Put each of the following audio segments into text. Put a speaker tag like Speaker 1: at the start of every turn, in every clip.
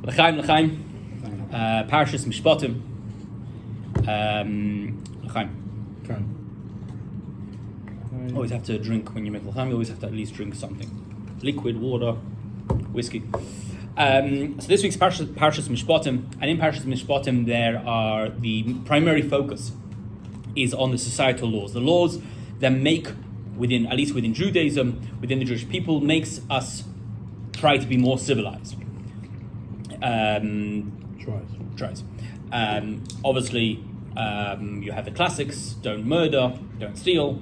Speaker 1: L'chaim. Parashas Mishpatim. L'chaim. Always have to drink when you make l'chaim. You always have to at least drink something, liquid, water, whiskey. So this week's Parashas Mishpatim, and in Parashas Mishpatim the primary focus is on the societal laws, the laws that make at least within Judaism, within the Jewish people, makes us try to be more civilized. Tries. Obviously, you have the classics: don't murder, don't steal,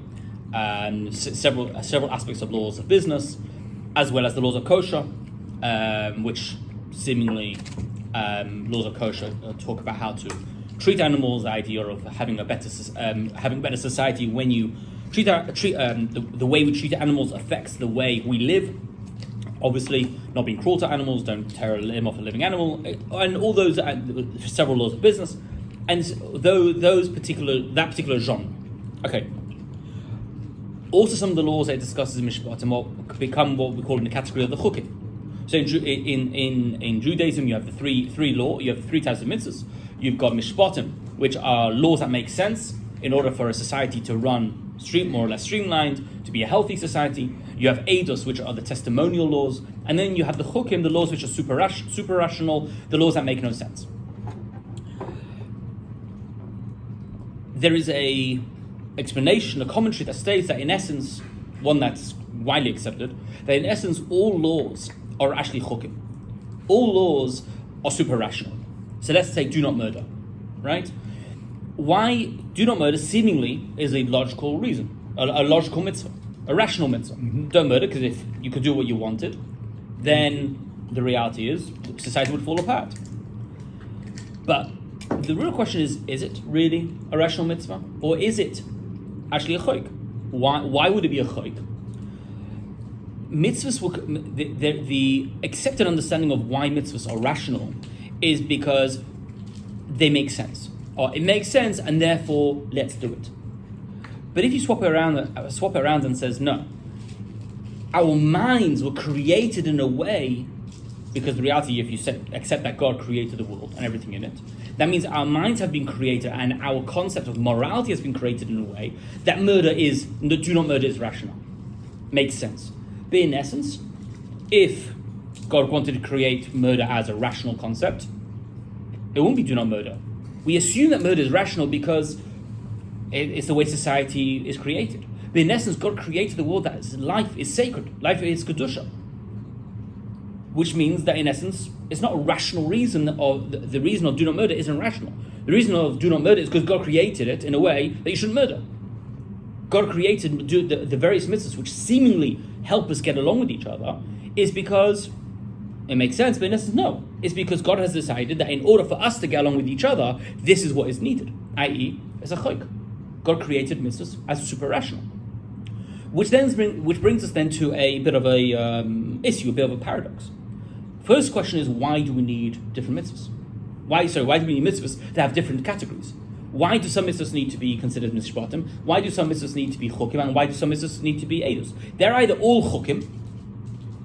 Speaker 1: and several aspects of laws of business, as well as the laws of kosher, which seemingly laws of kosher talk about how to treat animals. The idea of having a better society when you treat the way we treat animals affects the way we live. Obviously, not being cruel to animals, don't tear a limb off a living animal, and all those several laws of business, and that particular genre. Okay. Also, some of the laws that it discusses in Mishpatim become what we call in the category of the chukim. So in Judaism, you have the three you have three types of mitzvahs. You've got Mishpatim, which are laws that make sense in order for a society to run more or less streamlined, to be a healthy society. You have Eidos, which are the testimonial laws, and then you have the Chukim, the laws which are super rational, the laws that make no sense. There is a explanation, a commentary that states that in essence, one that's widely accepted, that in essence all laws are actually Chukim. All laws are super rational. So let's say do not murder, right? Why do not murder seemingly is a logical reason, a logical mitzvah, a rational mitzvah. Mm-hmm. Don't murder, because if you could do what you wanted, then the reality is society would fall apart. But the real question is it really a rational mitzvah? Or is it actually a choik? Why would it be a choik? Mitzvahs, the accepted understanding of why mitzvahs are rational is because they make sense. Or it makes sense, and therefore let's do it. But if you swap it around and says no, our minds were created in a way, because the reality, if you accept that God created the world and everything in it, that means our minds have been created, and our concept of morality has been created in a way that do not murder is rational, makes sense. But in essence, if God wanted to create murder as a rational concept, it wouldn't be do not murder. We assume that murder is rational because it's the way society is created. But in essence, God created the world that life is sacred. Life is kedusha. Which means that in essence, it's not a rational reason, or the reason of do not murder isn't rational. The reason of do not murder is because God created it in a way that you shouldn't murder. God created the various mitzvahs which seemingly help us get along with each other is because it makes sense, but in essence, no. It's because God has decided that in order for us to get along with each other, this is what is needed, i.e., as a chok. God created mitzvahs as super rational. Which brings us then to a bit of a issue, a bit of a paradox. First question is, why do we need different mitzvahs? Why do we need mitzvahs that have different categories? Why do some mitzvahs need to be considered mishpatim? Why do some mitzvahs need to be chukim? And why do some mitzvahs need to be eidos? They're either all chukim,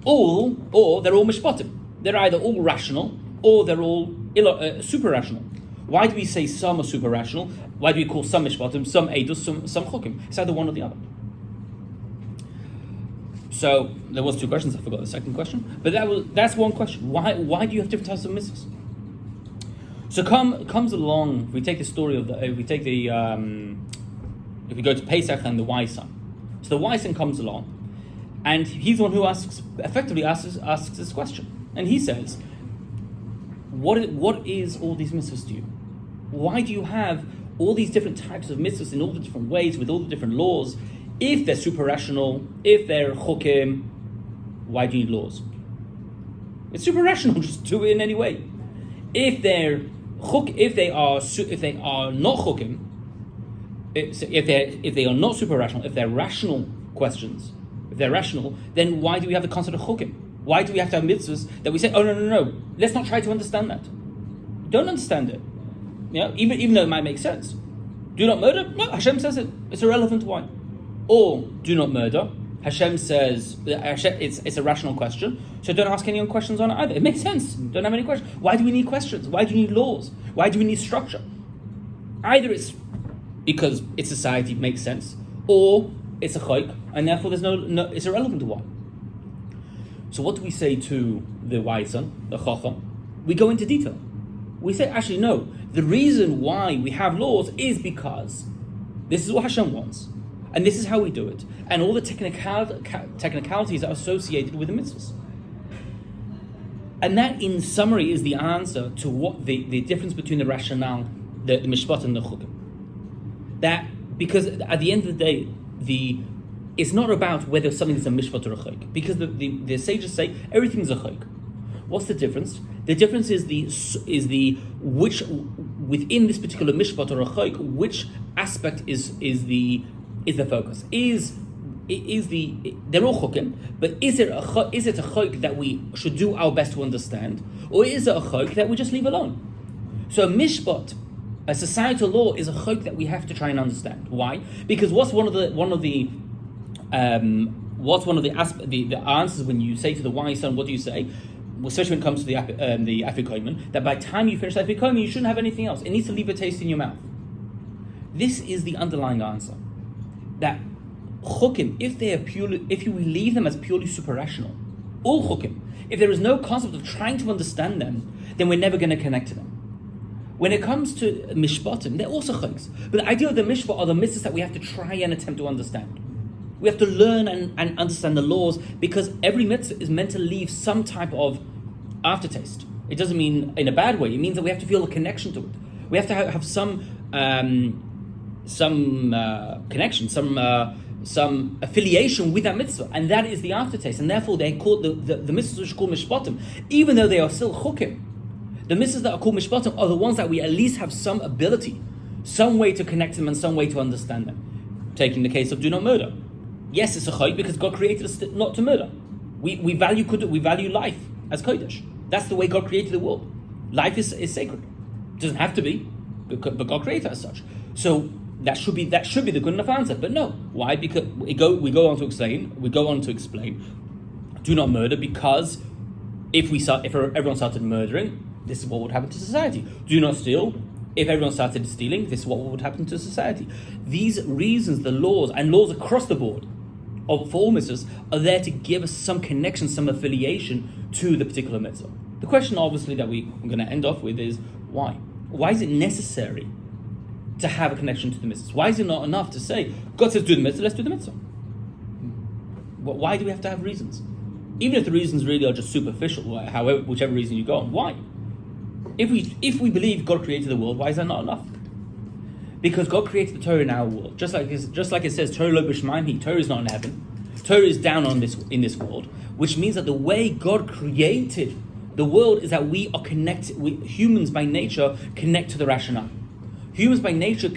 Speaker 1: or they're all mishpatim. They're either all rational, or they're all super rational. Why do we say some are super rational? Why do we call some mishpatim, some eidos, some chukim? It's either one or the other. So there was two questions. I forgot the second question, but that's one question. Why do you have different types of mitzvahs? So comes along. If we take the story of if we go to Pesach and the wise son. So the wise son comes along, and he's the one who effectively asks this question, and he says, "What is all these mitzvahs to you? Why do you have all these different types of mitzvahs in all the different ways with all the different laws? If they're super rational, if they're chukim, why do you need laws? It's super rational, just do it in any way. If they are not chukim, if they are not super rational, if they're rational questions, if they're rational, then why do we have the concept of chukim? Why do we have to have mitzvahs that we say, oh no, let's not try to understand that. Don't understand it. Even though it might make sense. Do not murder? No, Hashem says it. It's irrelevant why. Or do not murder. Hashem says it's a rational question, so don't ask any questions on it either. It makes sense. Don't have any questions. Why do we need questions? Why do we need laws? Why do we need structure? Either it's because it's society, makes sense, or it's a chayk, and therefore there's no it's irrelevant to why. So what do we say to the wise son, the chacham? We go into detail. We say, actually, no. The reason why we have laws is because this is what Hashem wants, and this is how we do it, and all the technicalities are associated with the mitzvahs. And that, in summary, is the answer to what the difference between the rationale, the mishpat, and the chukim. That, because at the end of the day, it's not about whether something is a mishpat or a chayk, because the sages say everything is a chayk. What's the difference? The difference is the which within this particular mishpat or a chayk, which aspect is the focus? They're all chukim, but is it a chayk that we should do our best to understand, or is it a chayk that we just leave alone? So a mishpat, a societal law, is a chayk that we have to try and understand. Why? Because what's one of the answers when you say to the wise son, what do you say? Especially when it comes to the afikomen, that by the time you finish the afikomen, you shouldn't have anything else. It needs to leave a taste in your mouth. This is the underlying answer. That chukim, if we leave them as purely super-rational, all chukim, if there is no concept of trying to understand them, then we're never going to connect to them. When it comes to mishpatim, they're also chayks. But the idea of the mishpat are the mitzvahs that we have to try and attempt to understand. We have to learn and understand the laws, because every mitzvah is meant to leave some type of aftertaste. It doesn't mean in a bad way. It means that we have to feel a connection to it. We have to have some connection, some affiliation with that mitzvah, and that is the aftertaste. And therefore, they're called the mitzvahs which are called mishpatim, even though they are still chukim. The mitzvahs that are called mishpatim are the ones that we at least have some ability, some way to connect them, and some way to understand them. Taking the case of do not murder. Yes, it's a chayk because God created us not to murder. We value life as kodesh. That's the way God created the world. Life is sacred. It doesn't have to be, but God created it as such. So that should be the good enough answer. But no, why? Because we go on to explain. Do not murder, because if everyone started murdering, this is what would happen to society. Do not steal. If everyone started stealing, this is what would happen to society. These reasons, the laws across the board for all mitzvahs, are there to give us some connection, some affiliation to the particular mitzvah. The question, obviously, that we're going to end off with is why? Why is it necessary to have a connection to the mitzvahs? Why is it not enough to say, God says do the mitzvah, let's do the mitzvah? Why do we have to have reasons? Even if the reasons really are just superficial, whichever reason you go on, why? If we believe God created the world, why is that not enough? Because God created the Torah in our world, just like it says, Torah lo b'shmaim, Torah is not in heaven, Torah is down in this world, which means that the way God created the world is that we are connected. Humans by nature connect to the rationale. Humans by nature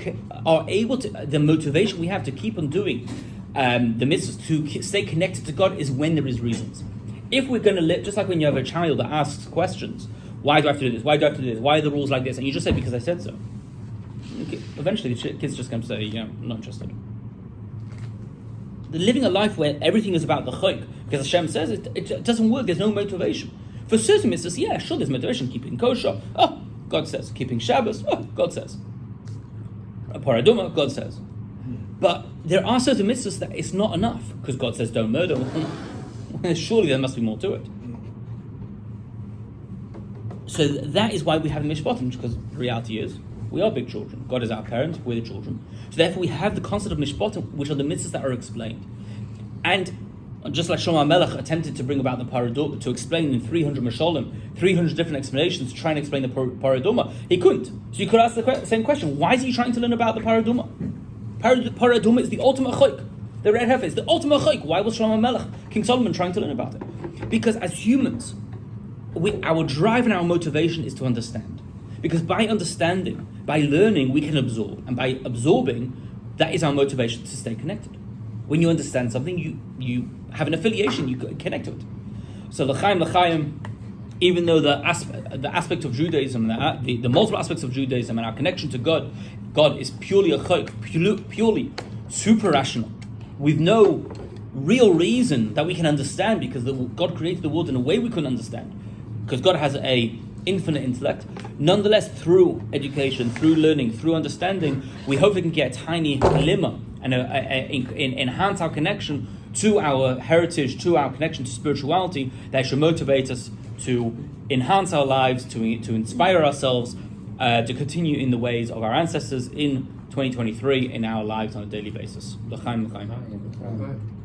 Speaker 1: are able to. The motivation we have to keep on doing the mitzvahs, to stay connected to God, is when there is reasons. If we're going to live, just like when you have a child that asks questions, why do I have to do this? Why do I have to do this? Why are the rules like this? And you just say, because I said so. Okay. Eventually, the kids just come say, I'm not interested. Living a life where everything is about the chayk, because Hashem says it doesn't work. There's no motivation. For certain mitzvahs, yeah, sure, there's motivation. Keeping kosher, oh, God says. Keeping Shabbos, oh, God says. A paraduma, God says. But there are certain mitzvahs that it's not enough, because God says don't murder. Surely there must be more to it. So that is why we have mishpatim, because the reality is we are big children. God is our parent, we're the children. So therefore we have the concept of mishpatim, which are the mitzvahs that are explained. And just like Shlomo Melech attempted to bring about the paraduma, to explain in 300 mashalim, 300 different explanations, to try and explain the paraduma, he couldn't. So you could ask the same question: why is he trying to learn about the paraduma? Paraduma is the ultimate chayk. The red heifer is the ultimate chayk. Why was Shlomo Melech, King Solomon, trying to learn about it? Because as humans, our drive and our motivation is to understand. Because by understanding, by learning, we can absorb. And by absorbing, that is our motivation to stay connected. When you understand something, you have an affiliation, you connect to it. So l'chaim, even though the aspect of Judaism, the multiple aspects of Judaism and our connection to God is purely a chayk, purely super rational, with no real reason that we can understand, because God created the world in a way we couldn't understand, because God has a infinite intellect. Nonetheless, through education, through learning, through understanding, we hopefully can get a tiny glimmer and enhance our connection to our heritage, to our connection to spirituality, that should motivate us to enhance our lives, to inspire ourselves, to continue in the ways of our ancestors in 2023 in our lives on a daily basis. L'chaim, l'chaim.